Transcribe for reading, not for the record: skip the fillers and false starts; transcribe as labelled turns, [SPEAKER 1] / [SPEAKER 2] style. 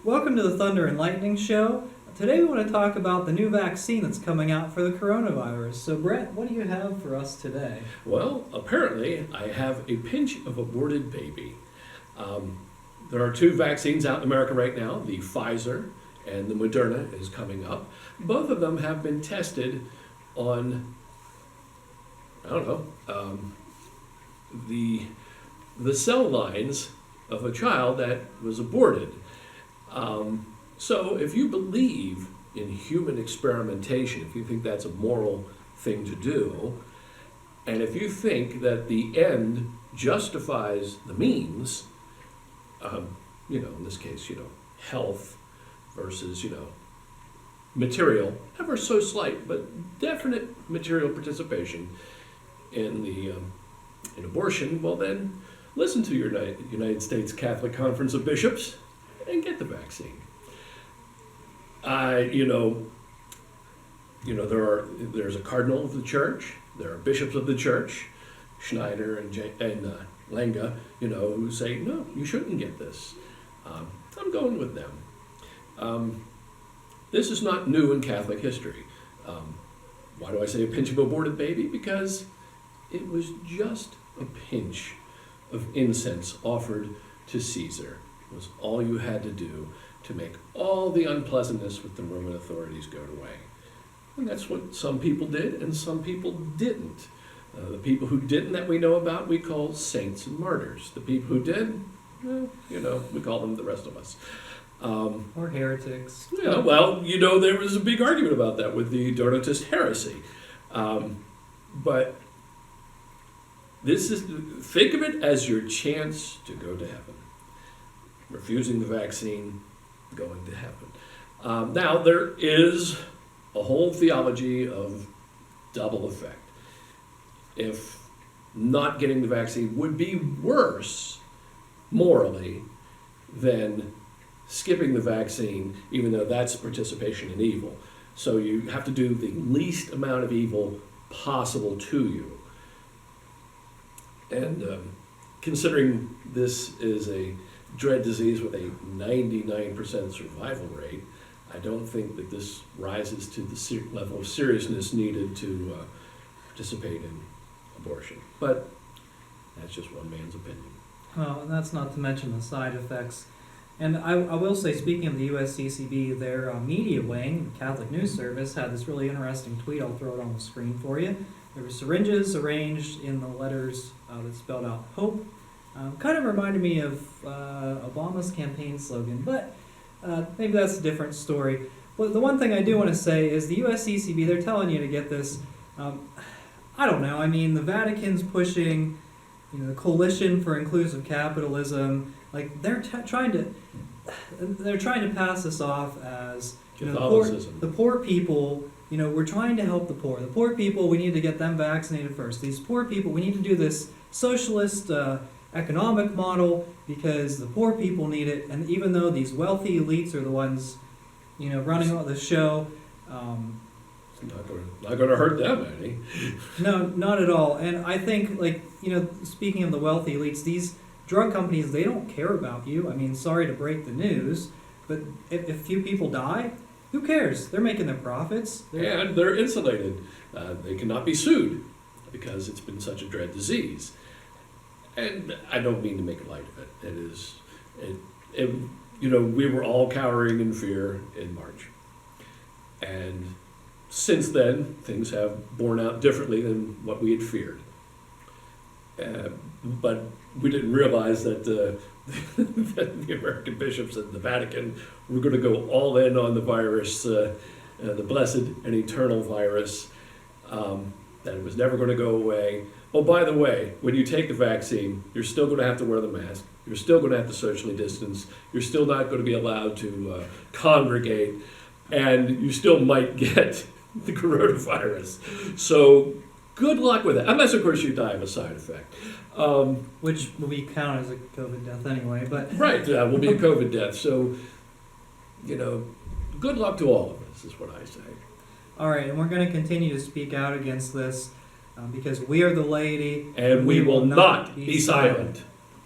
[SPEAKER 1] Welcome to the Thunder and Lightning Show. Today we want to talk about the new vaccine that's coming out for the coronavirus. So Brett, what do you have for us today?
[SPEAKER 2] Well, apparently I have a pinch of aborted baby. There are two vaccines out in America right now, the Pfizer and the Moderna is coming up. Both of them have been tested on, the cell lines of a child that was aborted. So if you believe in human experimentation, if you think that's a moral thing to do, and if you think that the end justifies the means, in this case, health versus, material, ever so slight, but definite material participation in the in abortion, well then, listen to your United States Catholic Conference of Bishops and get the vaccine. There's a cardinal of the church, there are bishops of the church, Schneider and Lenga, who say, no, you shouldn't get this. I'm going with them. This is not new in Catholic history. Why do I say a pinch of aborted baby? Because it was just a pinch of incense offered to Caesar. It was all you had to do to make all the unpleasantness with the Roman authorities go away. And that's what some people did and some people didn't. The people who didn't that we know about, we call saints and martyrs. The people who did, we call them the rest of us.
[SPEAKER 1] Or heretics.
[SPEAKER 2] Yeah, well, there was a big argument about that with the Donatist heresy. But think of it as your chance to go to heaven. Refusing the vaccine, going to heaven. Now, there is a whole theology of double effect. If not getting the vaccine would be worse morally than skipping the vaccine, even though that's participation in evil. So you have to do the least amount of evil possible to you. And considering this is a dread disease with a 99% survival rate, I don't think that this rises to the level of seriousness needed to participate in abortion. But that's just one man's opinion.
[SPEAKER 1] Well, and that's not to mention the side effects. And I will say, speaking of the USCCB, their media wing, the Catholic News Service, had this really interesting tweet. I'll throw it on the screen for you. There were syringes arranged in the letters that spelled out hope. Kind of reminded me of Obama's campaign slogan, but maybe that's a different story. But the one thing I do want to say is the USCCB, they're telling you to get this. I don't know. I mean, the Vatican's pushing, the Coalition for Inclusive Capitalism. Like they're trying to pass this off as the poor people. We're trying to help the poor. The poor people, we need to get them vaccinated first. These poor people, we need to do this socialist economic model because the poor people need it. And even though these wealthy elites are the ones, running all the show.
[SPEAKER 2] Not going to hurt them any.
[SPEAKER 1] No, not at all. And I think, speaking of the wealthy elites, these drug companies, they don't care about you. I mean, sorry to break the news, but if few people die, who cares? They're making their profits.
[SPEAKER 2] And they're insulated. They cannot be sued because it's been such a dread disease. And I don't mean to make light of it. We were all cowering in fear in March. And since then, things have borne out differently than what we had feared. But we didn't realize that, that the American bishops and the Vatican were going to go all in on the virus, the blessed and eternal virus, that it was never going to go away. Oh, by the way, when you take the vaccine, you're still going to have to wear the mask. You're still going to have to socially distance. You're still not going to be allowed to congregate. And you still might get the coronavirus. So good luck with it. Unless, of course, you die of a side effect.
[SPEAKER 1] Which will be counted as a COVID death anyway. But
[SPEAKER 2] right, will be a COVID death. So, good luck to all of us, is what I say.
[SPEAKER 1] All right, and we're going to continue to speak out against this because we are the laity.
[SPEAKER 2] And we will not be silent.